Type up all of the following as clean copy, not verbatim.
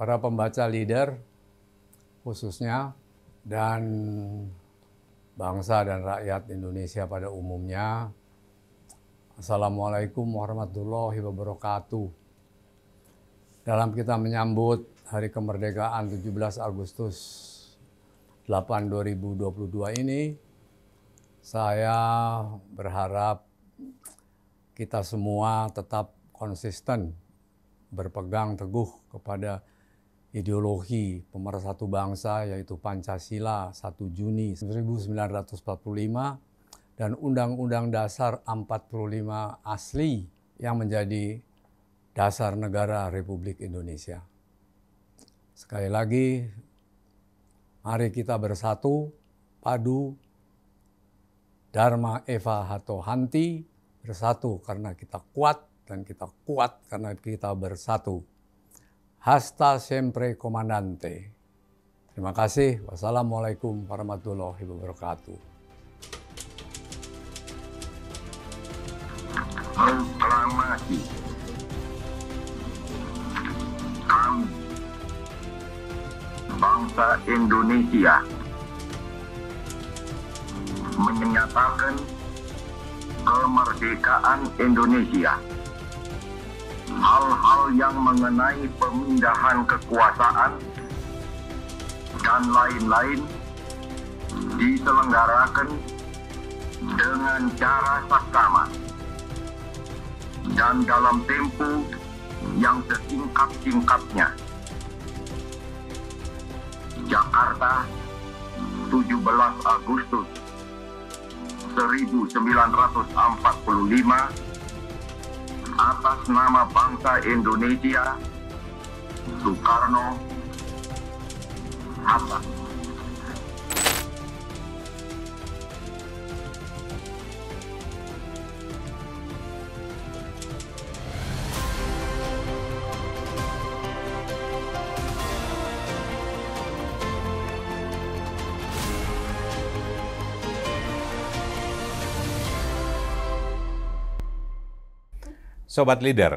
para pembaca Leader khususnya, dan bangsa dan rakyat Indonesia pada umumnya. Assalamualaikum warahmatullahi wabarakatuh. Dalam kita menyambut Hari Kemerdekaan 17 Agustus 2022 ini, saya berharap kita semua tetap konsisten berpegang teguh kepada ideologi pemersatu bangsa, yaitu Pancasila 1 Juni 1945 dan Undang-Undang Dasar 45 asli yang menjadi dasar negara Republik Indonesia. Sekali lagi, mari kita bersatu, padu, Dharma Eva Hatto Hanti, bersatu karena kita kuat, dan kita kuat karena kita bersatu. Hasta sempre comandante. Terima kasih. Wassalamualaikum warahmatullahi wabarakatuh. Proklamasi. Kami, bangsa Indonesia, menyatakan kemerdekaan Indonesia. Hal-hal yang mengenai pemindahan kekuasaan dan lain-lain diselenggarakan dengan cara saksama dan dalam tempo yang sesingkat-singkatnya. Jakarta, 17 Agustus 1945, atas nama bangsa Indonesia, Soekarno, Hatta. Sobat Leader,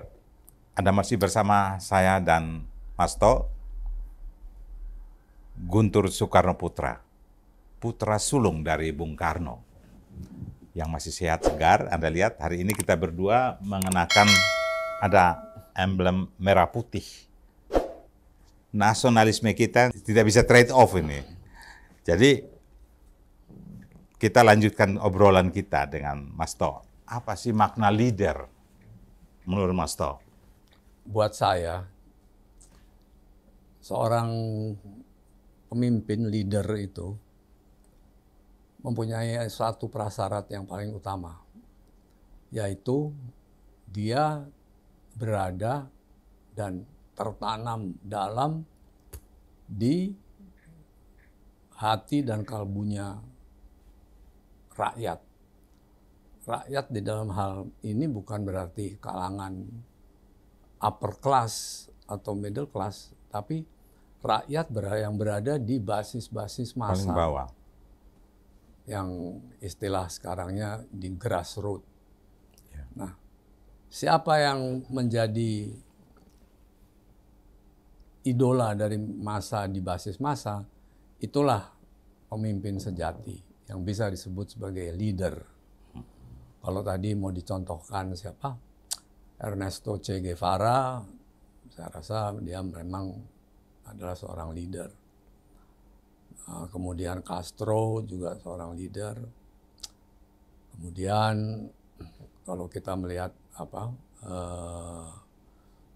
Anda masih bersama saya dan Mas To, Guntur Soekarno Putra, putra sulung dari Bung Karno, yang masih sehat segar. Anda lihat hari ini kita berdua mengenakan ada emblem merah putih. Nasionalisme kita tidak bisa trade off ini. Jadi kita lanjutkan obrolan kita dengan Mas To. Apa sih makna leader menurut Mas To? Buat saya, seorang pemimpin, leader itu mempunyai satu prasyarat yang paling utama, yaitu dia berada dan tertanam dalam di hati dan kalbunya rakyat. Rakyat di dalam hal ini bukan berarti kalangan upper class atau middle class, tapi rakyat yang berada di basis-basis massa. Paling bawah. Yang istilah sekarangnya di grassroots. Ya. Nah, siapa yang menjadi idola dari massa di basis massa, itulah pemimpin sejati yang bisa disebut sebagai leader. Kalau tadi mau dicontohkan siapa? Ernesto Che Guevara, saya rasa dia memang adalah seorang leader. Kemudian Castro juga seorang leader. Kemudian kalau kita melihat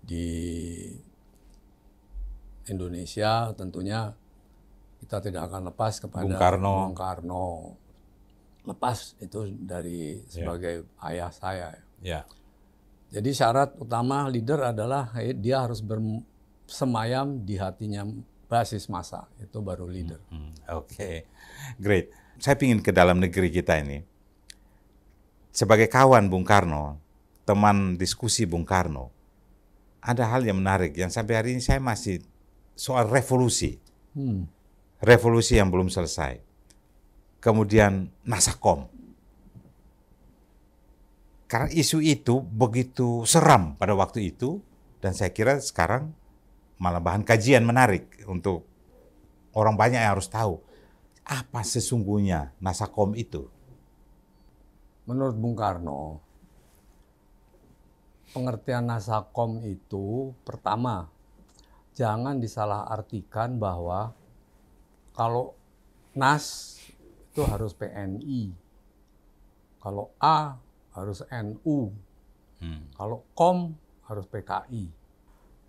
di Indonesia, tentunya kita tidak akan lepas kepada Bung Karno. Lepas itu dari sebagai ayah saya. Yeah. Jadi syarat utama leader adalah dia harus bersemayam di hatinya basis massa. Itu baru leader. Oke, great. Saya ingin ke dalam negeri kita ini. Sebagai kawan Bung Karno, teman diskusi Bung Karno, ada hal yang menarik yang sampai hari ini saya masih soal revolusi. Revolusi yang belum selesai. Kemudian Nasakom. Karena isu itu begitu seram pada waktu itu, dan saya kira sekarang malah bahan kajian menarik untuk orang banyak yang harus tahu apa sesungguhnya Nasakom itu. Menurut Bung Karno, pengertian Nasakom itu pertama, jangan disalahartikan bahwa kalau Nas itu harus PNI, kalau A harus NU, kalau Kom harus PKI.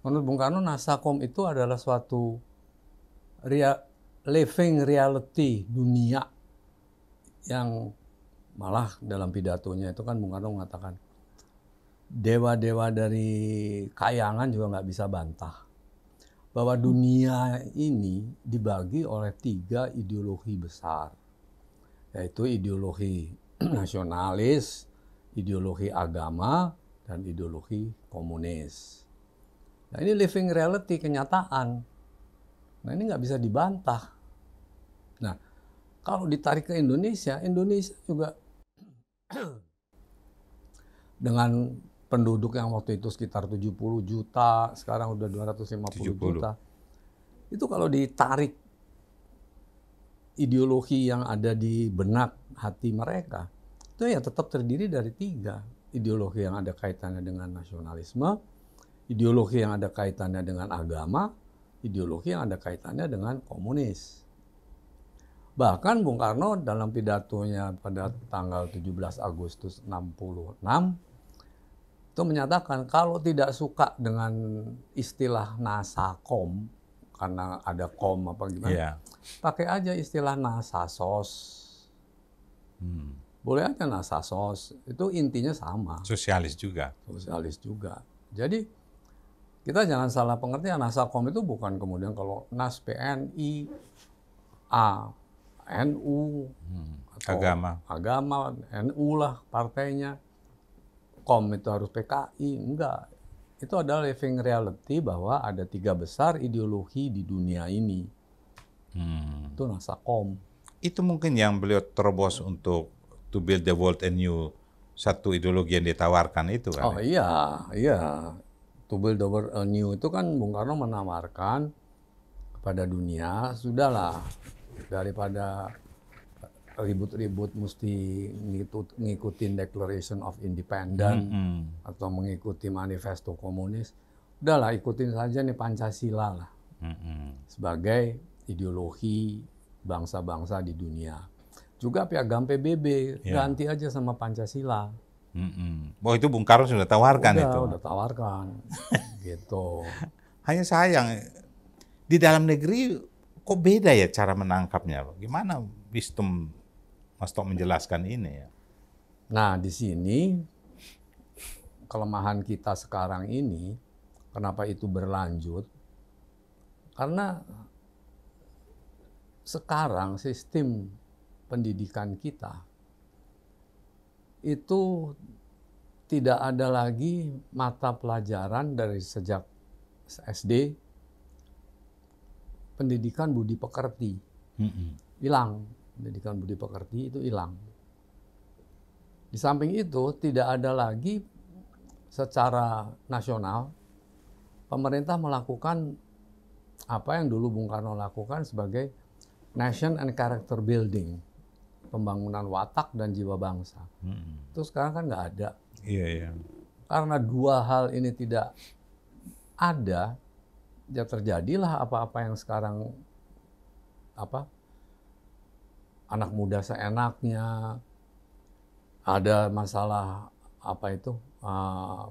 Menurut Bung Karno, Nasakom itu adalah suatu living reality dunia yang malah dalam pidatonya itu kan Bung Karno mengatakan dewa-dewa dari kayangan juga nggak bisa bantah bahwa dunia ini dibagi oleh 3 ideologi besar, yaitu ideologi nasionalis, ideologi agama, dan ideologi komunis. Nah ini living reality, kenyataan. Nah ini nggak bisa dibantah. Nah kalau ditarik ke Indonesia, Indonesia juga dengan penduduk yang waktu itu sekitar 70 juta, sekarang udah 250 juta. Itu kalau ditarik ideologi yang ada di benak hati mereka, itu ya tetap terdiri dari 3. Ideologi yang ada kaitannya dengan nasionalisme, ideologi yang ada kaitannya dengan agama, ideologi yang ada kaitannya dengan komunis. Bahkan Bung Karno dalam pidatonya pada tanggal 17 Agustus 66 itu menyatakan kalau tidak suka dengan istilah Nasakom karena ada kom apa gimana, pakai aja istilah Nasasos. Boleh aja Nasasos, itu intinya sama. Sosialis juga. Sosialis juga. Jadi kita jangan salah pengertian, Nasakom itu bukan kemudian kalau Nas PNI, A, NU, atau agama, NU lah partainya. Kom itu harus PKI, enggak. Itu adalah living reality bahwa ada 3 besar ideologi di dunia ini. Itu Nasakom. Itu mungkin yang beliau terobos untuk to build the world anew, satu ideologi yang ditawarkan itu kan? Oh iya. To build the world anew itu kan Bung Karno menawarkan kepada dunia, sudahlah daripada ribut-ribut mesti ngikutin Declaration of Independence atau mengikuti manifesto komunis, udahlah ikutin saja nih Pancasila lah sebagai ideologi bangsa-bangsa di dunia. Juga piagam PBB ganti aja sama Pancasila. Oh itu Bung Karno sudah tawarkan itu? Udah tawarkan, gitu. Hanya sayang di dalam negeri kok beda ya cara menangkapnya. Gimana wisdom Mas Tok menjelaskan ini ya? Nah, di sini kelemahan kita sekarang ini, kenapa itu berlanjut? Karena sekarang sistem pendidikan kita itu tidak ada lagi mata pelajaran dari sejak SD, pendidikan budi pekerti. Hilang. Pendidikan budi pekerti itu hilang. Di samping itu tidak ada lagi secara nasional pemerintah melakukan apa yang dulu Bung Karno lakukan sebagai nation and character building, pembangunan watak dan jiwa bangsa. Itu sekarang kan nggak ada. Iya. Karena 2 hal ini tidak ada, ya terjadilah apa-apa yang sekarang anak muda seenaknya, ada masalah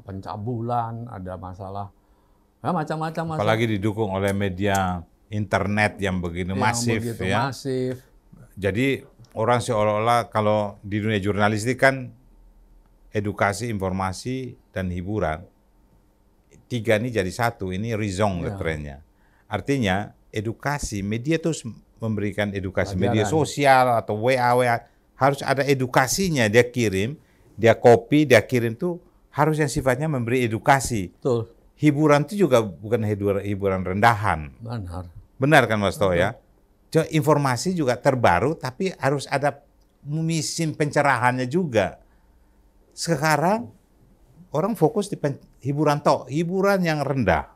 pencabulan, ada masalah macam-macam. Apalagi didukung oleh media internet yang begitu masif. Masif. Jadi orang seolah-olah kalau di dunia jurnalistik kan edukasi, informasi, dan hiburan. 3 ini jadi satu, ini raison trennya. Artinya edukasi, media terus memberikan edukasi, media sosial atau WA, harus ada edukasinya, dia kirim, dia copy, dia kirim tuh harus yang sifatnya memberi edukasi. Betul. Hiburan itu juga bukan hiburan rendahan. Benar kan Mas Tok ya? Informasi juga terbaru tapi harus ada musim pencerahannya juga. Sekarang orang fokus di hiburan yang rendah.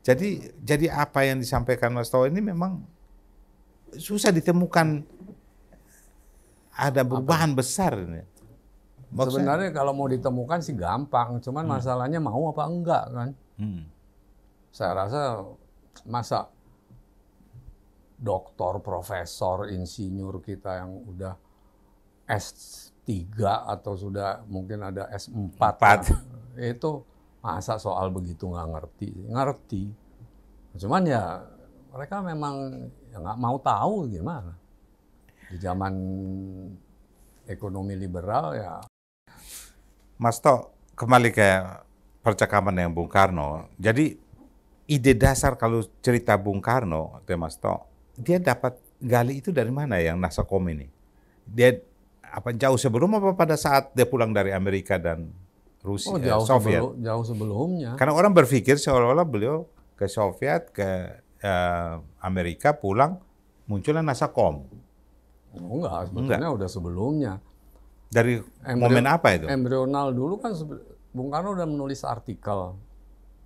Jadi apa yang disampaikan Mas Towo ini memang susah ditemukan ada perubahan besar ini. Maksudnya, Sebenarnya kalau mau ditemukan sih gampang, cuman masalahnya mau apa enggak kan? Saya rasa masa doktor, profesor, insinyur kita yang udah S3 atau sudah mungkin ada S4 itu masa soal begitu nggak ngerti, ngerti. Cuman ya mereka memang ya nggak mau tahu gimana. Di zaman ekonomi liberal ya. Mas To, kembali ke percakapan dengan Bung Karno. Jadi ide dasar kalau cerita Bung Karno, Mas To, dia dapat gali itu dari mana yang Nasakom ini? Dia apa jauh sebelum apa pada saat dia pulang dari Amerika dan Rusia, Soviet? Jauh sebelumnya. Karena orang berpikir seolah-olah beliau ke Soviet, ke Amerika, pulang, munculnya Nasakom. Oh, enggak, sebetulnya udah sebelumnya. Dari momen apa itu? Embrional dulu kan Bung Karno udah menulis artikel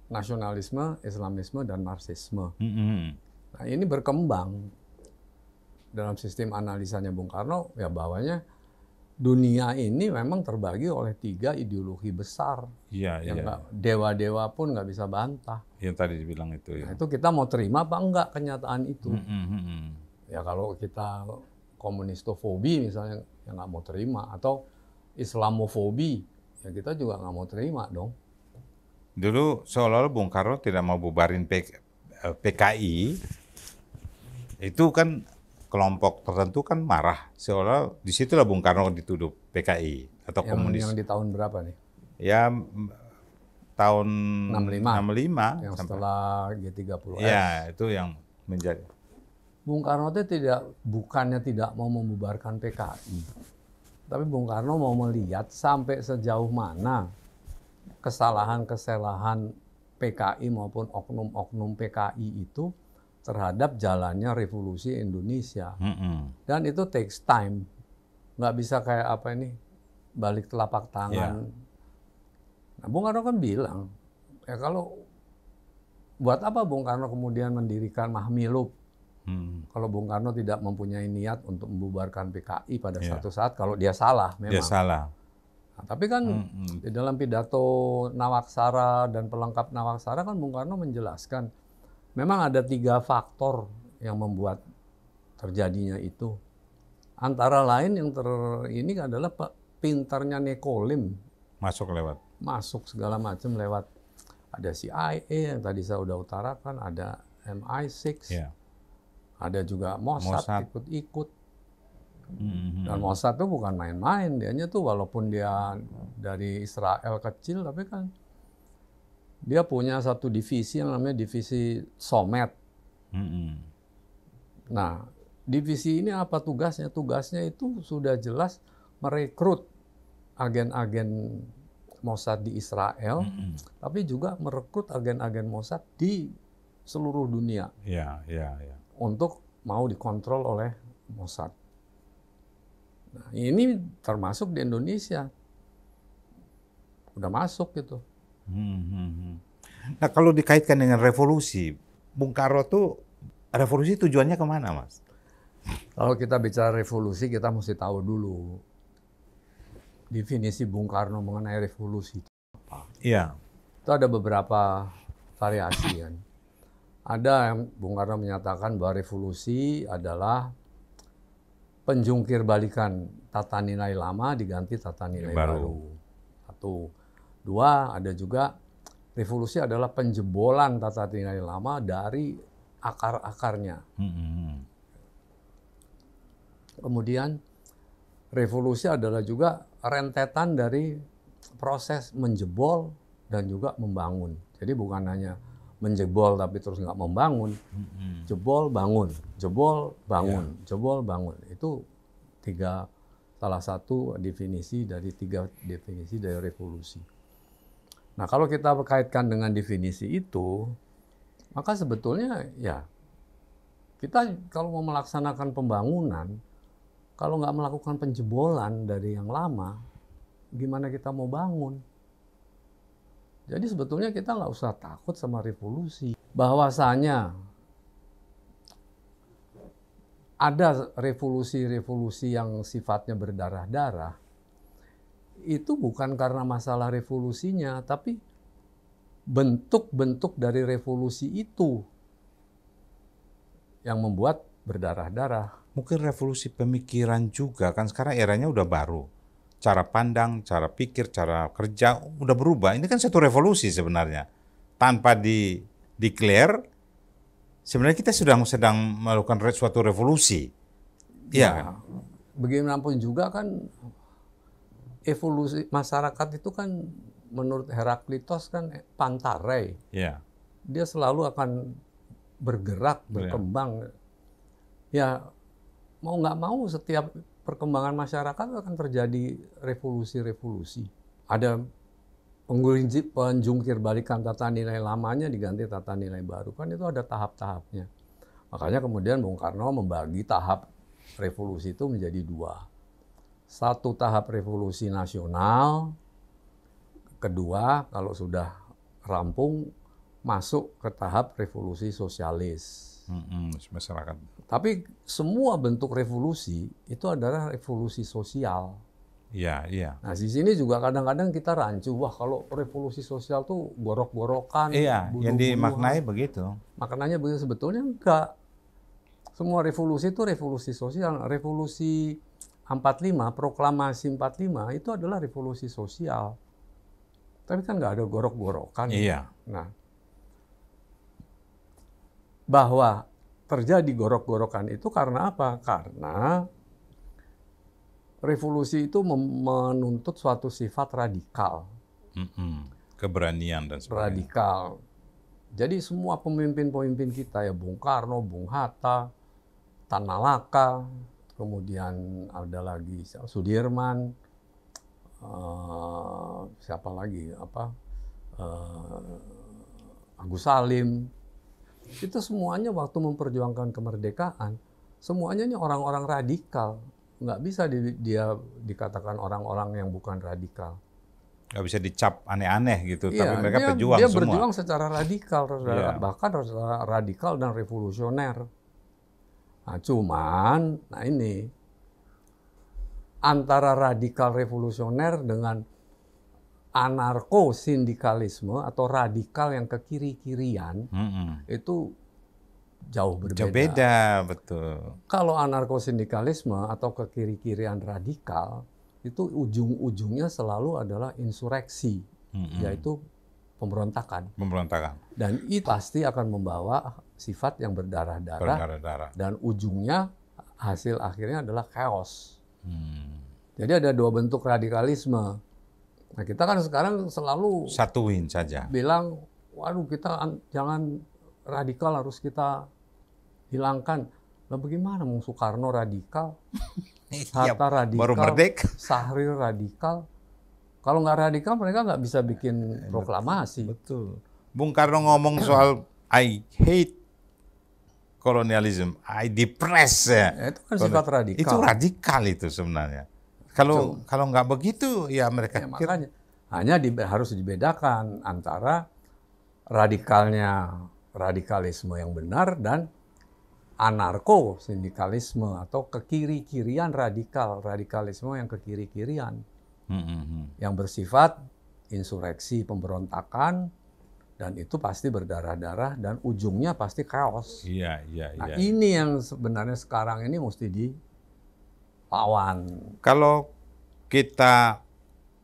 nasionalisme, Islamisme, dan Marxisme. Nah, ini berkembang dalam sistem analisanya Bung Karno, ya bahwanya dunia ini memang terbagi oleh 3 ideologi besar. Yang dewa-dewa pun nggak bisa bantah. Yang tadi dibilang itu. Ya. Nah, itu kita mau terima apa enggak kenyataan itu? Ya kalau kita komunistofobi misalnya, ya nggak mau terima. Atau Islamofobi, ya kita juga nggak mau terima dong. Dulu seolah-olah Bung Karno tidak mau bubarin PKI, itu kan kelompok tertentu kan marah. Seolah disitulah Bung Karno dituduh PKI atau komunis. Yang di tahun berapa nih? Ya tahun 65 yang setelah G30S. Ya, itu yang menjadi. Bung Karno itu bukannya tidak mau membubarkan PKI. Tapi Bung Karno mau melihat sampai sejauh mana kesalahan-kesalahan PKI maupun oknum-oknum PKI itu terhadap jalannya revolusi Indonesia. Dan itu takes time. Nggak bisa kayak apa ini, balik telapak tangan. Nah, Bung Karno kan bilang, ya kalau buat apa Bung Karno kemudian mendirikan Mahmilub? Kalau Bung Karno tidak mempunyai niat untuk membubarkan PKI pada satu saat, kalau dia salah memang. Dia salah. Nah, tapi kan di dalam pidato Nawaksara dan pelengkap Nawaksara kan Bung Karno menjelaskan memang ada 3 faktor yang membuat terjadinya itu. Antara lain yang ini adalah pintarnya Nekolim. Masuk segala macam lewat ada CIA yang tadi saya udah utarakan, ada MI6, ada juga Mossad ikut-ikut. Dan Mossad itu bukan main-main, dianya tuh walaupun dia dari Israel kecil, tapi kan dia punya satu divisi yang namanya divisi Somet. Nah, divisi ini apa tugasnya? Tugasnya itu sudah jelas merekrut agen-agen Mossad di Israel, tapi juga merekrut agen-agen Mossad di seluruh dunia. Untuk mau dikontrol oleh Mossad. Nah, ini termasuk di Indonesia. Udah masuk gitu. Nah, kalau dikaitkan dengan revolusi, Bung Karno tuh revolusi tujuannya kemana, Mas? Kalau kita bicara revolusi, kita mesti tahu dulu definisi Bung Karno mengenai revolusi itu apa. Itu ada beberapa variasi kan. Ada yang Bung Karno menyatakan bahwa revolusi adalah penjungkir balikan tata nilai lama diganti tata nilai baru. 1. 2, ada juga revolusi adalah penjebolan tata nilai lama dari akar-akarnya. Kemudian revolusi adalah juga rentetan dari proses menjebol dan juga membangun. Jadi bukan hanya menjebol tapi terus nggak membangun, jebol bangun, jebol bangun, jebol bangun. Itu salah satu definisi dari 3 definisi dari revolusi. Nah, kalau kita berkaitkan dengan definisi itu, maka sebetulnya ya kita kalau mau melaksanakan pembangunan, kalau nggak melakukan penjebolan dari yang lama, gimana kita mau bangun? Jadi sebetulnya kita nggak usah takut sama revolusi. bahwasanya ada revolusi-revolusi yang sifatnya berdarah-darah, itu bukan karena masalah revolusinya, tapi bentuk-bentuk dari revolusi itu yang membuat berdarah-darah. Mungkin revolusi pemikiran juga, kan sekarang eranya udah baru. Cara pandang, cara pikir, cara kerja udah berubah. Ini kan satu revolusi sebenarnya. Tanpa declare, sebenarnya kita sedang melakukan suatu revolusi. Iya kan? Bagaimanapun juga kan evolusi masyarakat itu kan menurut Heraklitos kan pantarei. Iya. Dia selalu akan bergerak, berkembang. Ya mau nggak mau setiap perkembangan masyarakat akan terjadi revolusi-revolusi. Ada penjungkir balikan tata nilai lamanya diganti tata nilai baru. Kan itu ada tahap-tahapnya. Makanya kemudian Bung Karno membagi tahap revolusi itu menjadi dua. Satu tahap revolusi nasional, kedua kalau sudah rampung masuk ke tahap revolusi sosialis. Masyarakat. Tapi semua bentuk revolusi itu adalah revolusi sosial. Iya, iya. Nah, di sini juga kadang-kadang kita rancu, wah kalau revolusi sosial tuh gorok-gorokan. Iya, yang dimaknai begitu. Maknanya begitu, sebetulnya enggak. Semua revolusi itu revolusi sosial. Revolusi 45, proklamasi 45 itu adalah revolusi sosial. Tapi kan nggak ada gorok-gorokan. Iya. Nah, bahwa terjadi gorok-gorokan itu karena apa? Karena revolusi itu menuntut suatu sifat radikal. Keberanian dan sebagainya. Radikal. Jadi semua pemimpin-pemimpin kita ya Bung Karno, Bung Hatta, Tan Malaka, kemudian ada lagi Sudirman, siapa lagi? Agus Salim. Itu semuanya waktu memperjuangkan kemerdekaan, semuanya ini orang-orang radikal. Nggak bisa dia dikatakan orang-orang yang bukan radikal. Nggak bisa dicap aneh-aneh gitu, Iya, tapi mereka berjuang dia semua. berjuang secara radikal, bahkan radikal dan revolusioner. Nah, cuman, ini antara radikal revolusioner dengan anarko-sindikalisme atau radikal yang ke kiri-kirian, itu jauh berbeda. Jauh beda, betul. Kalau anarko-sindikalisme atau ke kiri-kirian radikal, itu ujung-ujungnya selalu adalah insureksi, yaitu pemberontakan. Dan itu pasti akan membawa sifat yang berdarah-darah. Dan ujungnya, hasil akhirnya adalah chaos. Jadi ada dua bentuk radikalisme. Nah, kita kan sekarang selalu satuin saja. Bilang, waduh kita jangan radikal, harus kita hilangkan. Lah bagaimana Bung Soekarno radikal? Hatta radikal, baru merdeka. Syahrir radikal. Kalau nggak radikal mereka nggak bisa bikin proklamasi. Betul. Bung Karno ngomong soal I hate colonialism, I depress ya. Itu kan sifat radikal. Itu radikal itu sebenarnya. Kalau nggak begitu ya mereka makanya hanya harus dibedakan antara radikalisme yang benar dan anarko-sindikalisme atau kekiri-kirian radikalisme yang kekiri-kirian. Yang bersifat insureksi, pemberontakan, dan itu pasti berdarah-darah dan ujungnya pasti chaos. Iya. Ini yang sebenarnya sekarang ini mesti dilawan. Kalau kita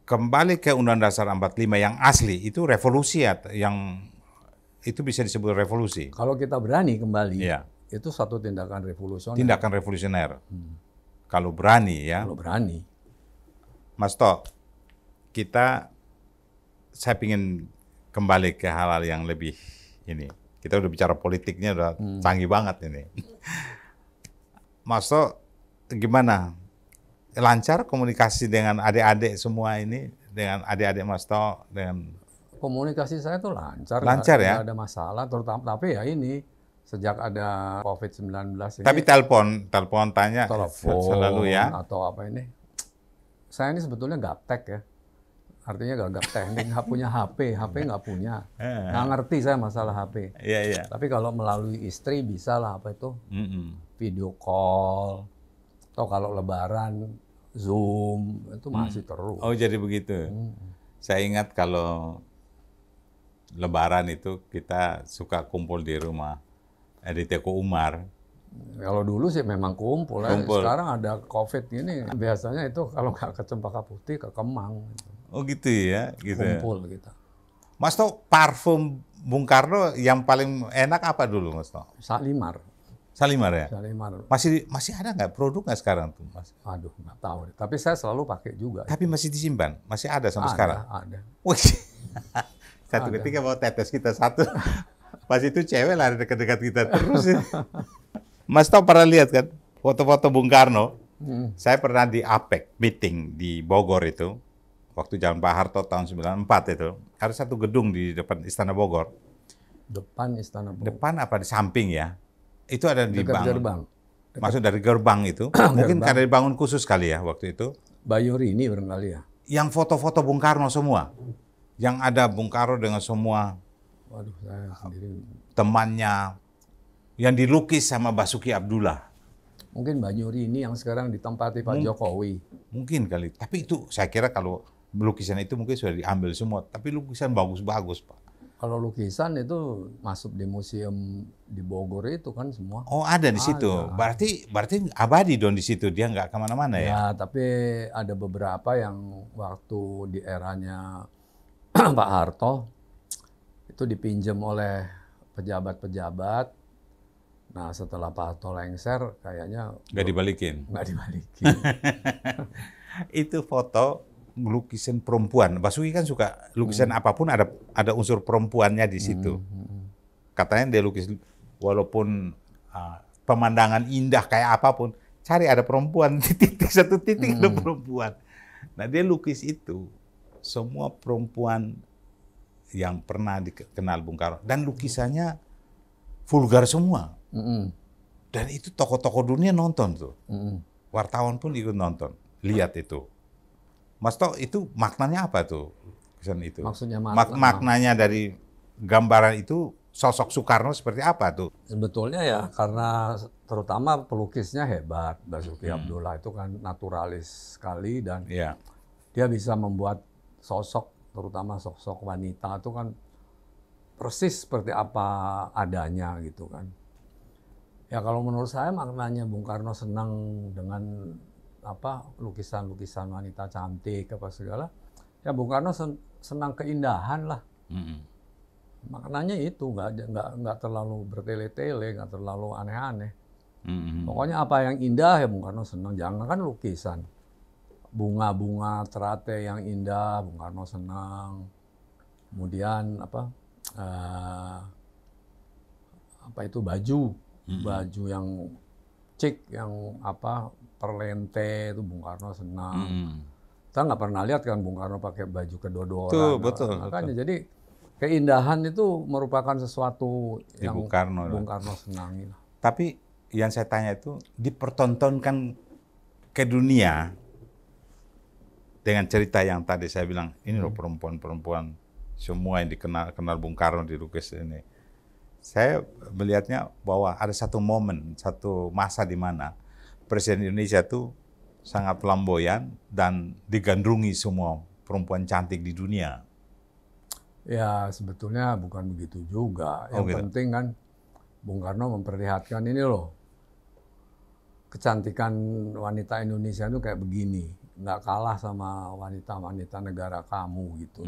kembali ke Undang-Undang Dasar 45 yang asli, itu revolusi ya, yang itu bisa disebut revolusi. Kalau kita berani kembali, itu satu tindakan revolusioner. Tindakan revolusioner. Kalau berani ya. Kalau berani. Mas To, saya ingin kembali ke hal-hal yang lebih ini. Kita udah bicara politiknya udah canggih banget ini. Mas To, gimana? Lancar komunikasi dengan adik-adik semua ini, dengan adik-adik Mas To, dengan komunikasi saya tuh lancar. Lancar ya? Nggak ada masalah, terutama tapi ya ini sejak ada COVID-19 ini. Tapi telepon tanya selalu ya. Atau apa ini? Saya ini sebetulnya gaptek ya. artinya gagap teknik, nggak punya HP nggak punya, nggak ngerti saya masalah HP. Iya. Tapi kalau melalui istri bisa lah apa itu video call, atau kalau Lebaran Zoom itu masih terus. Oh jadi begitu. Saya ingat kalau Lebaran itu kita suka kumpul di rumah di Teko Umar. Kalau dulu sih memang kumpul. Kumpul. Sekarang ada COVID ini, biasanya itu kalau nggak ke Cempaka Putih, ke Kemang. Oh gitu ya, gitu. Kumpul kita. Mas Toh, parfum Bung Karno yang paling enak apa dulu, Mas Toh? Salimar. Salimar ya? Salimar. Masih ada nggak produk nggak sekarang tuh, Mas? Aduh, nggak tahu. Tapi saya selalu pakai juga. Tapi masih disimpan, masih ada sampai sekarang. Ada. Wih, satu ketika mau tetes kita satu, pas itu cewek lari dekat-dekat kita terus. Ya. Mas Toh pernah lihat kan foto-foto Bung Karno? Saya pernah di APEC meeting di Bogor itu. Waktu zaman Pak Harto tahun 94 itu, ada satu gedung di depan Istana Bogor. Depan Istana Bogor. Depan apa di samping ya? Itu ada Dekat dibangun. gerbang. Masuk dari gerbang itu. Mungkin karena dibangun khusus kali ya waktu itu. Bayuri ini barangkali ya. Yang foto-foto Bung Karno semua. Yang ada Bung Karno dengan semua Waduh, saya sendiri. temannya. Yang dilukis sama Basuki Abdullah. Mungkin Banyuri ini yang sekarang ditempati Pak Jokowi. Mungkin kali. Tapi itu saya kira kalau lukisan itu mungkin sudah diambil semua. Tapi lukisan bagus-bagus, Pak. Kalau lukisan itu masuk di museum di Bogor itu kan semua. Oh ada di situ. Berarti abadi dong di situ. Dia nggak kemana-mana ya? Ya, tapi ada beberapa yang waktu di eranya Pak Harto itu dipinjam oleh pejabat-pejabat. Nah, setelah Pak Harto lengser, kayaknya Nggak dibalikin. nggak dibalikin. Itu foto lukisan perempuan. Basuki kan suka lukisan apapun ada unsur perempuannya di situ. Katanya dia lukis walaupun pemandangan indah kayak apapun, cari ada perempuan di titik satu titik ada perempuan. Nah dia lukis itu semua perempuan yang pernah dikenal Bung Karno dan lukisannya vulgar semua. Dan itu tokoh-tokoh dunia nonton tuh, wartawan pun ikut nonton, lihat itu. Mas Toh itu maknanya apa tuh kesan itu? Maksudnya maknanya dari gambaran itu sosok Soekarno seperti apa tuh? Sebetulnya ya karena terutama pelukisnya hebat, Basuki Abdullah itu kan naturalis sekali dan dia bisa membuat sosok, terutama sosok wanita itu kan persis seperti apa adanya gitu kan. Ya kalau menurut saya maknanya Bung Karno senang dengan lukisan-lukisan wanita cantik apa segala, ya Bung Karno senang keindahan lah. Maknanya itu nggak terlalu bertele-tele, nggak terlalu aneh-aneh. Pokoknya apa yang indah ya Bung Karno senang. Jangan kan lukisan bunga-bunga teratai yang indah Bung Karno senang. Kemudian itu baju yang cik, yang perlente itu Bung Karno senang. Kita nggak pernah lihat kan Bung Karno pakai baju kedua-dua orang. Betul. Makanya jadi keindahan itu merupakan sesuatu yang Bung Karno senangi. Tapi yang saya tanya itu dipertontonkan ke dunia dengan cerita yang tadi saya bilang, ini loh perempuan-perempuan semua yang kenal Bung Karno dilukis ini. Saya melihatnya bahwa ada satu momen, satu masa di mana Presiden Indonesia itu sangat flamboyan dan digandrungi semua perempuan cantik di dunia. Ya sebetulnya bukan begitu juga. Yang penting kan Bung Karno memperlihatkan ini loh, kecantikan wanita Indonesia itu kayak begini, nggak kalah sama wanita-wanita negara kamu gitu.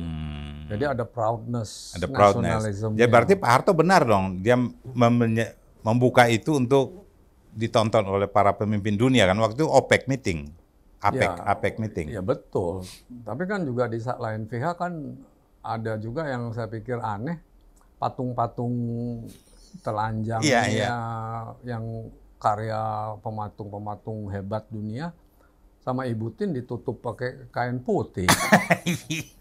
Jadi ada proudness, nasionalisme. Ya berarti Pak Harto benar dong, dia membuka itu untuk ditonton oleh para pemimpin dunia kan waktu itu OPEC meeting, APEC meeting. Ya betul. Tapi kan juga di lain pihak kan ada juga yang saya pikir aneh, patung-patung telanjang yang karya pematung-pematung hebat dunia sama Ibu Tien ditutup pakai kain putih.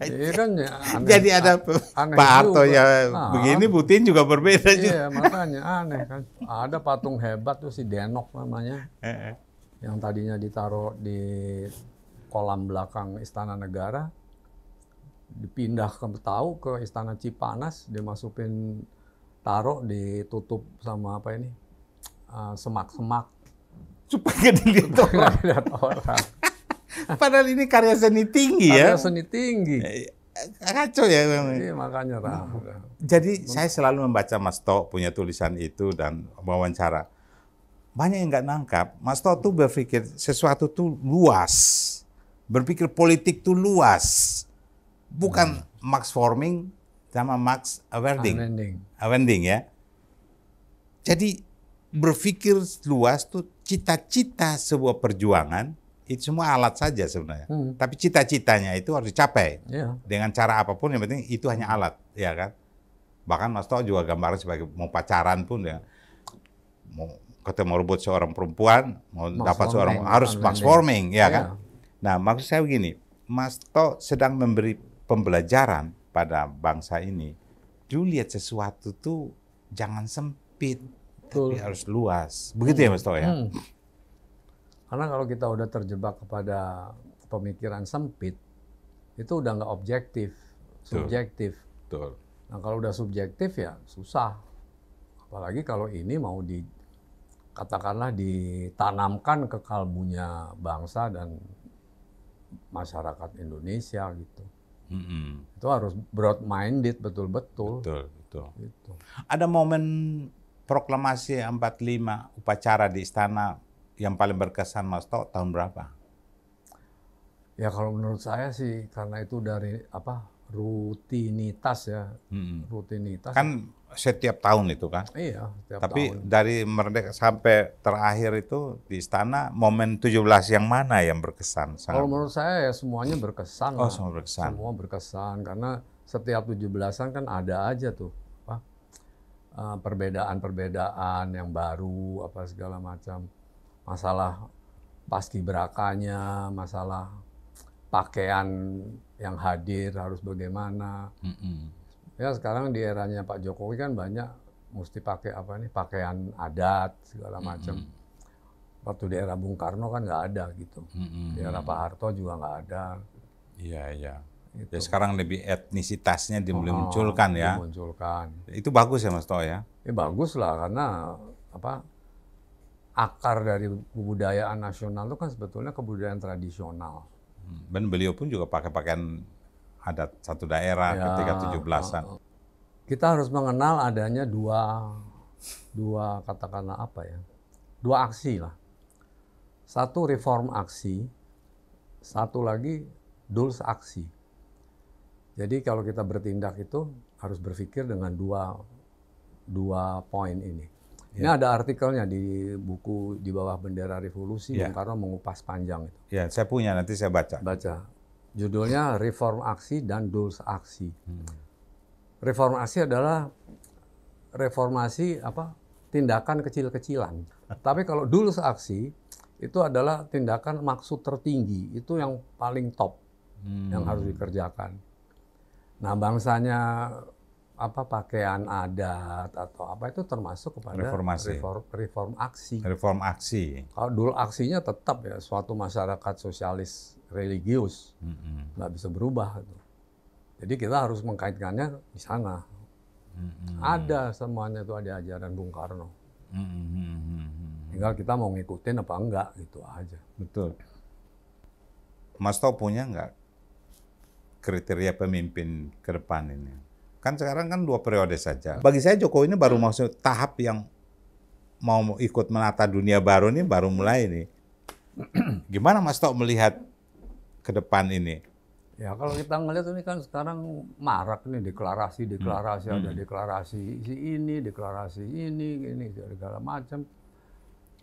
Iya kan ya, aneh. Jadi ada Pak Harto ya begini, Bu Tien juga berbeda juga. Iya, makanya aneh kan. Ada patung hebat tuh si Denok namanya. Yang tadinya ditaruh di kolam belakang Istana Negara. dipindah ke Istana Cipanas, dimasukin, taruh, ditutup sama apa ini, semak-semak. Supaya nggak dilihat orang. Nggak dilihat orang. Padahal ini karya seni tinggi ya. Karya seni tinggi. Kacau ya. Iya, makanya Jadi saya selalu membaca Mas To punya tulisan itu dan wawancara. Banyak yang nggak nangkap. Mas To tuh berpikir sesuatu tuh luas. Berpikir politik tuh luas. Bukan Max Forming sama Max Wending ya. Jadi berpikir luas tuh cita-cita sebuah perjuangan itu semua alat saja sebenarnya. Tapi cita-citanya itu harus dicapai. Dengan cara apapun, yang penting itu hanya alat, ya kan? Bahkan Mas To juga gambarnya sebagai mau pacaran pun ya, mau ketemu rebut seorang perempuan, mau dapat seorang harus Max Forming, ya kan? Nah, maksud saya begini, Mas To sedang memberi pembelajaran pada bangsa ini. Dulu lihat sesuatu tuh jangan sempit, tapi harus luas. Begitu ya Mas To ya? Karena kalau kita udah terjebak kepada pemikiran sempit, itu udah nggak objektif, subjektif. Betul. Nah, kalau udah subjektif ya susah. Apalagi kalau ini mau katakanlah ditanamkan ke kalbunya bangsa dan masyarakat Indonesia gitu. Itu harus broad-minded betul-betul. Betul. Gitu. Ada momen proklamasi 45 upacara di istana yang paling berkesan Mas To tahun berapa? Ya kalau menurut saya sih karena itu dari rutinitas ya. Rutinitas. Kan setiap tahun itu kan? Iya, setiap Tapi tahun. dari merdeka sampai terakhir itu di istana, momen 17 yang mana yang berkesan? Kalau menurut saya ya semuanya berkesan. Oh, semua berkesan. Semua berkesan karena setiap 17-an kan ada aja tuh perbedaan-perbedaan yang baru apa segala macam. Masalah paskibrakanya, masalah pakaian yang hadir harus bagaimana. Ya sekarang di eranya Pak Jokowi kan banyak mesti pakai pakaian adat segala macam. Waktu di era Bung Karno kan nggak ada gitu. Di era Pak Harto juga nggak ada. Iya. Gitu. Ya, sekarang lebih etnisitasnya dimunculkan ya. Dimunculkan. Itu bagus ya Mas To ya? Ya bagus lah karena akar dari kebudayaan nasional itu kan sebetulnya kebudayaan tradisional. Dan beliau pun juga pakai pakaian adat satu daerah Ya, ketika 17-an. Kita harus mengenal adanya dua katakanlah dua aksi lah. Satu reform aksi, satu lagi duls aksi. Jadi kalau kita bertindak itu harus berpikir dengan dua poin ini. Ini ada artikelnya di buku Di Bawah Bendera Revolusi, Bung Karno mengupas panjang itu. Ya, saya punya, nanti saya baca. Judulnya Reform Aksi dan Duls Aksi. Reform aksi adalah reformasi tindakan kecil-kecilan. Tapi kalau Duls Aksi itu adalah tindakan maksud tertinggi, itu yang paling top yang harus dikerjakan. Nah, bangsanya pakaian adat atau itu termasuk kepada reform aksi. Reform aksi. Kalau dulu aksinya tetap ya suatu masyarakat sosialis religius, nggak bisa berubah. Jadi kita harus mengkaitkannya di sana. Ada semuanya itu ada ajaran Bung Karno. Tinggal kita mau ngikutin apa enggak gitu aja. Betul. Mas To punya nggak kriteria pemimpin ke depan ini? Kan sekarang kan 2 periode saja. Bagi saya Jokowi ini baru masuk tahap yang mau ikut menata dunia baru ini, baru mulai nih. Gimana Mas To melihat ke depan ini? Ya kalau kita ngelihat ini kan sekarang marak nih deklarasi, ada deklarasi ini, segala macam.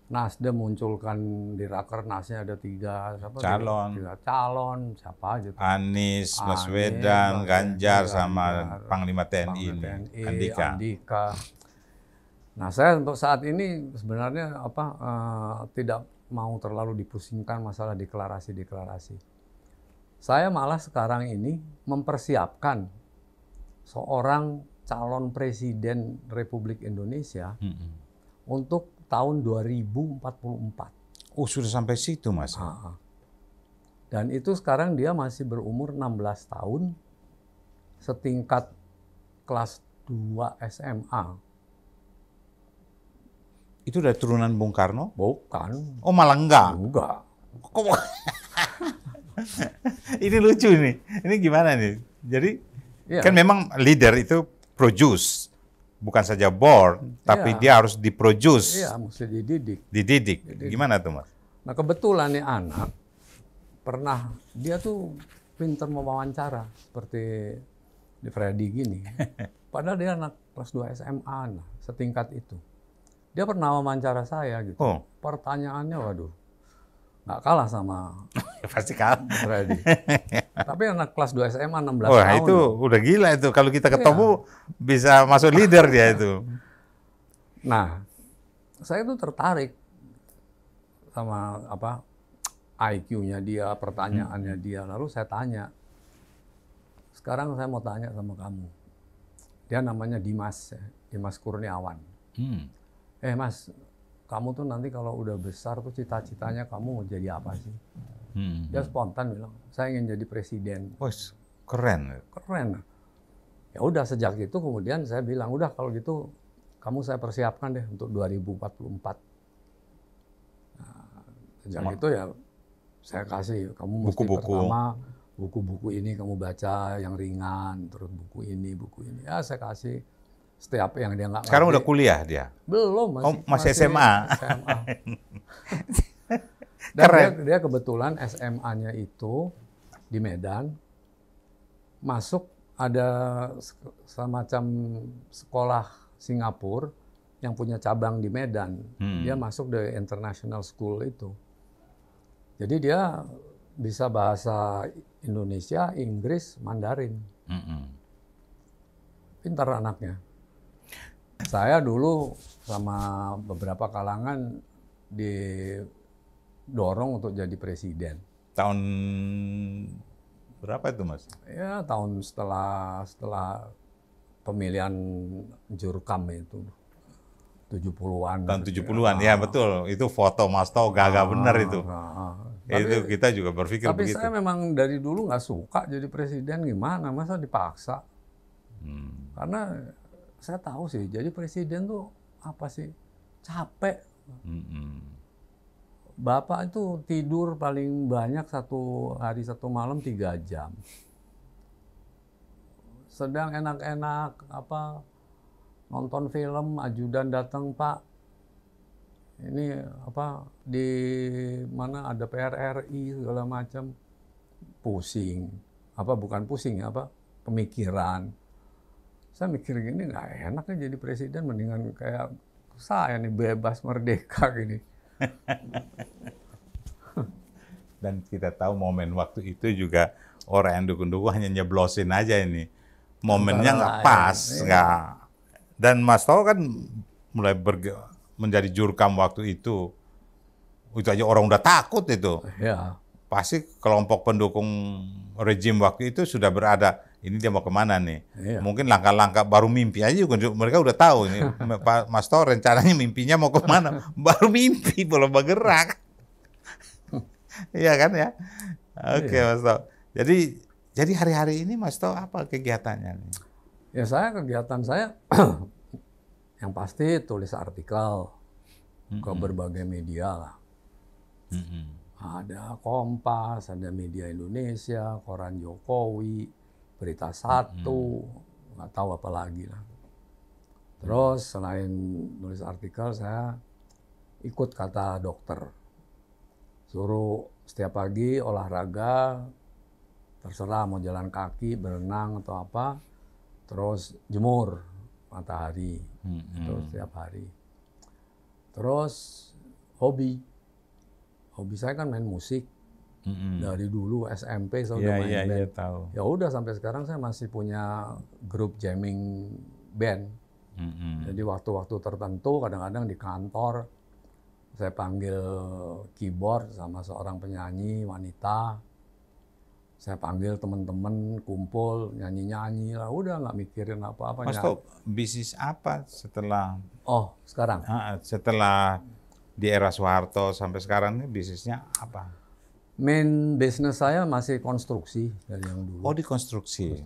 Nasdem munculkan di Rakernasnya ada 3 calon, siapa aja tuh? Anies, Baswedan, Ganjar, sama Panglima TNI ini, Andika. Nah, saya untuk saat ini sebenarnya tidak mau terlalu dipusingkan masalah deklarasi. Saya malah sekarang ini mempersiapkan seorang calon presiden Republik Indonesia untuk tahun 2044. Oh, sudah sampai situ, Mas? Dan itu sekarang dia masih berumur 16 tahun setingkat kelas 2 SMA. Itu dari turunan Bung Karno? Bukan. Oh, malah enggak. Enggak. Kok ini lucu nih. Ini gimana nih? Jadi Iya. kan memang leader itu produce, bukan saja born, tapi Iya. dia harus diproduce, Iya, mesti dididik. dididik. Gimana tuh, Mas? Nah, kebetulan nih anak pernah, dia tuh pinter mewawancara seperti di Freddy gini. Padahal dia anak kelas 2 SMA, nah, setingkat itu. Dia pernah wawancara saya gitu. Oh, Pertanyaannya, waduh, nggak kalah sama pasti kalah. Freddy. Tapi anak kelas 2 SMA 16 Wah, tahun. itu loh. udah gila itu. Kalau kita ketemu bisa masuk leader dia itu. Nah, saya tuh tertarik sama apa IQ-nya dia, pertanyaannya dia. Lalu saya tanya, sekarang saya mau tanya sama kamu. Dia namanya Dimas, ya, Dimas Kurniawan. Mas, kamu tuh nanti kalau udah besar tuh cita-citanya kamu mau jadi apa sih? Dia spontan bilang, saya ingin jadi presiden. Wah, keren. Keren. Ya udah, sejak itu kemudian saya bilang, udah kalau gitu kamu saya persiapkan deh untuk 2044. Nah, sejak itu ya saya kasih, kamu mesti Buku-buku. pertama buku-buku ini kamu baca yang ringan, terus buku ini. Ya saya kasih setiap yang dia nggak Sekarang udah ngerti. kuliah dia. Belum, masih SMA. Dan Keren. dia kebetulan SMA-nya itu di Medan, masuk ada semacam sekolah Singapura yang punya cabang di Medan. Dia masuk dari international school itu. Jadi dia bisa bahasa Indonesia, Inggris, Mandarin. Pintar anaknya. Saya dulu sama beberapa kalangan didorong untuk jadi presiden. Tahun berapa itu, Mas? Ya, tahun setelah pemilihan Jurkam itu. 70-an. Tahun 70-an, ya betul. Itu foto Mas Tau gagah bener itu. Itu kita juga berpikir Tapi begitu. saya memang dari dulu nggak suka jadi presiden, gimana? Masa dipaksa? Karena saya tahu sih, jadi presiden tuh apa sih? Capek. Bapak itu tidur paling banyak satu hari satu malam 3 jam. Sedang enak-enak apa nonton film, ajudan datang, Pak. Ini apa di mana ada PRRI segala macam, pusing. Apa bukan pusing ya, apa pemikiran. Saya mikir gini, nggak enak ya jadi presiden, mendingan kayak saya nih bebas merdeka gini. Dan kita tahu momen waktu itu juga orang yang dukung-dukung hanya nyeblosin aja ini. Momennya nggak pas, nggak. Dan Mas Tau kan mulai menjadi jurkam waktu itu. Itu aja orang udah takut itu. Ya. Pasti kelompok pendukung rejim waktu itu sudah berada, ini dia mau kemana nih? Iya. Mungkin langkah-langkah baru mimpi aja juga mereka udah tahu ini. Pak Mas Tau rencananya mimpinya mau kemana? Baru mimpi, belum bergerak. Iya kan ya? Oke, Mas Tau. Jadi hari-hari ini Mas Tau apa kegiatannya nih? Ya kegiatan saya yang pasti tulis artikel ke berbagai media lah. Ada Kompas, ada Media Indonesia, Koran Jokowi, Berita Satu, nggak tahu apa lagi lah. Terus selain nulis artikel, saya ikut kata dokter. Suruh setiap pagi olahraga, terserah mau jalan kaki, berenang atau apa, terus jemur matahari, terus setiap hari. Terus hobi saya kan main musik. Dari dulu SMP saya udah main band. Iya, tahu. Ya udah sampai sekarang saya masih punya grup jamming band. Jadi waktu-waktu tertentu kadang-kadang di kantor saya panggil keyboard sama seorang penyanyi wanita. Saya panggil teman-teman kumpul nyanyi-nyanyi lah, udah nggak mikirin apa-apa. Mas Tau, bisnis apa setelah Sekarang setelah di era Soeharto sampai sekarang ini bisnisnya apa? main business saya masih konstruksi dari yang dulu. Oh, di konstruksi.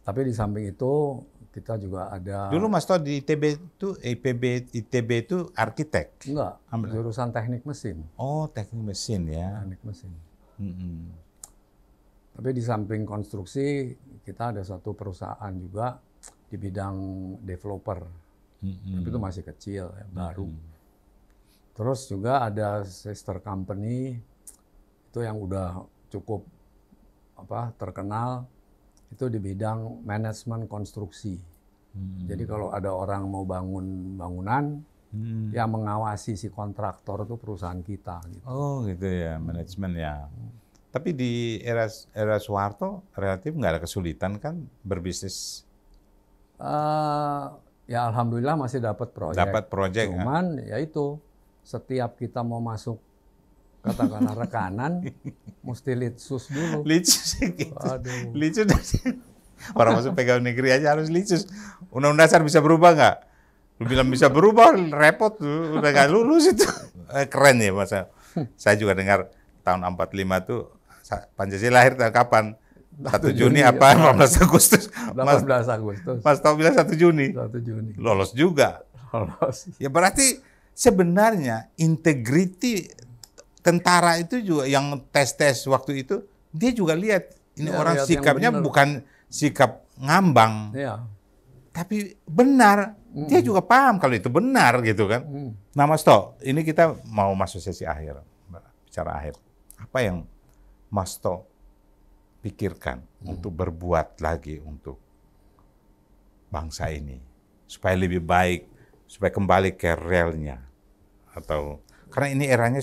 Tapi di samping itu kita juga ada... Dulu Mas Toh di ITB itu arsitek? Enggak, Ambil. jurusan teknik mesin. Oh, teknik mesin ya. Teknik mesin. Mm-mm. Tapi di samping konstruksi, kita ada satu perusahaan juga di bidang developer. Tapi itu masih kecil, ya, baru. Terus juga ada sister company, itu yang udah cukup terkenal, itu di bidang manajemen konstruksi. Jadi kalau ada orang mau bangun bangunan, yang mengawasi si kontraktor itu perusahaan kita. Gitu. Oh gitu ya, manajemen ya. Tapi di era Soeharto relatif nggak ada kesulitan kan berbisnis? Ya alhamdulillah masih dapat proyek. Dapat proyek. Cuman ya itu, setiap kita mau masuk katakanlah rekanan, mesti litsus dulu. Litsus gitu. Aduh. Litsus. Orang masuk pegawai negeri aja harus litsus. Undang-undang dasar bisa berubah nggak? Lu bilang bisa berubah, repot tuh, udah nggak lulus itu. Keren ya masa. Saya juga dengar tahun 45 tuh Pancasila lahir tahun kapan? 1 Juni apa? 18 Agustus. 18 Agustus. Mas Tau bilang 1 Juni. 1 Juni. Lolos juga. Lolos. Ya berarti sebenarnya integriti tentara itu juga yang tes waktu itu, dia juga lihat ini Ya, orang lihat sikapnya bukan sikap ngambang, Iya. tapi benar. Dia juga paham kalau itu benar gitu kan. Nah Mas To, ini kita mau masuk sesi akhir, bicara akhir. Apa yang Mas To pikirkan untuk berbuat lagi untuk bangsa ini supaya lebih baik, supaya kembali ke realnya? Atau karena ini eranya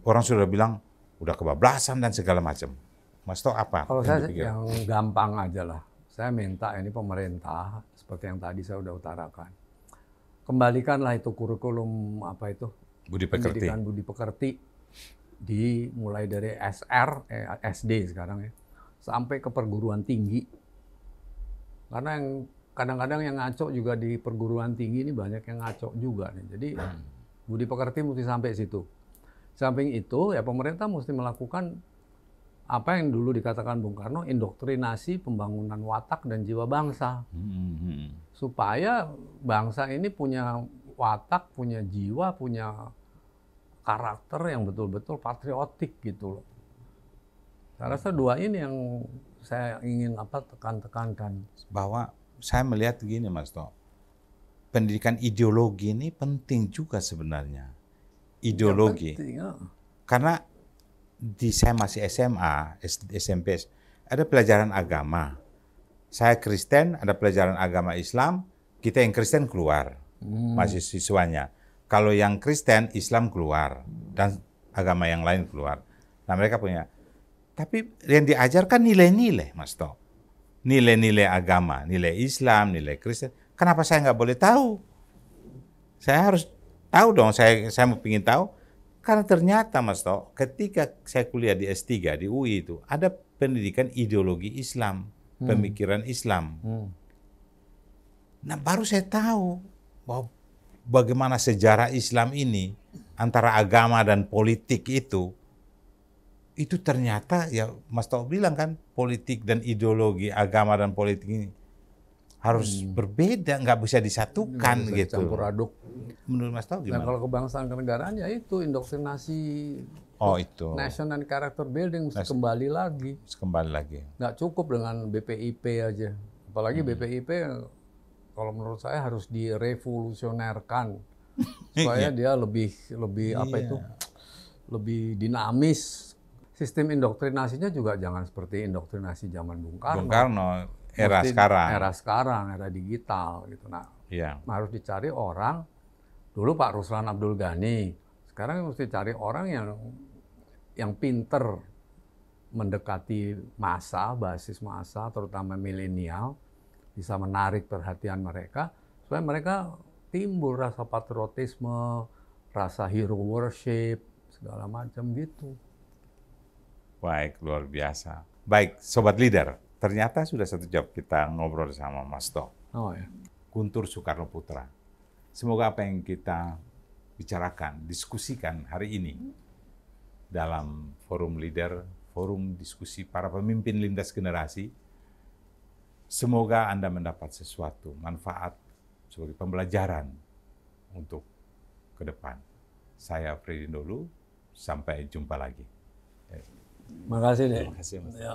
orang sudah bilang udah kebablasan dan segala macam. Mas To apa? Kalau saya yang gampang aja lah. Saya minta ini pemerintah, seperti yang tadi saya udah utarakan. Kembalikanlah itu kurikulum Budi Pekerti. Pendidikan Budi Pekerti mulai dari SD sekarang ya, sampai ke perguruan tinggi. Karena yang kadang-kadang yang ngaco juga di perguruan tinggi ini banyak yang ngaco juga nih. Jadi Budi Pekerti mesti sampai situ. Samping itu ya pemerintah mesti melakukan apa yang dulu dikatakan Bung Karno, indoktrinasi pembangunan watak dan jiwa bangsa. Supaya bangsa ini punya watak, punya jiwa, punya karakter yang betul-betul patriotik gitu loh. Saya rasa dua ini yang saya ingin tekan-tekankan. Bahwa saya melihat begini Mas To, pendidikan ideologi ini penting juga sebenarnya. Ideologi. Ya, penting, ya. Karena saya masih SMA, SMP, ada pelajaran agama. Saya Kristen, ada pelajaran agama Islam, kita yang Kristen keluar, masih siswanya. Kalau yang Kristen, Islam keluar, dan agama yang lain keluar. Nah mereka punya. Tapi yang diajarkan nilai-nilai, Mas To. Nilai-nilai agama, nilai Islam, nilai Kristen. Kenapa saya nggak boleh tahu? Saya harus tahu dong, saya mau ingin tahu. Karena ternyata Mas To, ketika saya kuliah di S3 di UI itu, ada pendidikan ideologi Islam, pemikiran Islam. Nah baru saya tahu bahwa bagaimana sejarah Islam ini antara agama dan politik itu ternyata ya Mas To bilang kan, politik dan ideologi, agama dan politik ini harus berbeda, nggak bisa disatukan Nggak bisa gitu. campur aduk. Menurut Mas To Nah gimana? kalau kebangsaan kenegaraan ya itu indoktrinasi Itu nation and character building mesti kembali lagi. kembali lagi. Nggak cukup dengan BPIP aja. Apalagi BPIP kalau menurut saya harus direvolusionerkan supaya dia lebih lebih dinamis. Sistem indoktrinasinya juga jangan seperti indoktrinasi zaman Bung Karno. Bung Karno era Mesti sekarang. Era sekarang, era digital gitu. Nah, Iya. harus dicari orang. Dulu Pak Ruslan Abdul Ghani. Sekarang mesti cari orang yang pinter mendekati massa, basis massa, terutama milenial, bisa menarik perhatian mereka, supaya mereka timbul rasa patriotisme, rasa hero worship, segala macam gitu. Baik, luar biasa. Baik, Sobat Leader, ternyata sudah 1 jam kita ngobrol sama Mas To. Oh ya. Guntur Soekarno Putra. Semoga apa yang kita bicarakan, diskusikan hari ini dalam forum leader, forum diskusi para pemimpin lintas generasi, Semoga Anda mendapat sesuatu manfaat sebagai pembelajaran untuk ke depan. Saya Freddy Ndolu, sampai jumpa lagi. Makasih deh. Terima kasih, Mas. Ya.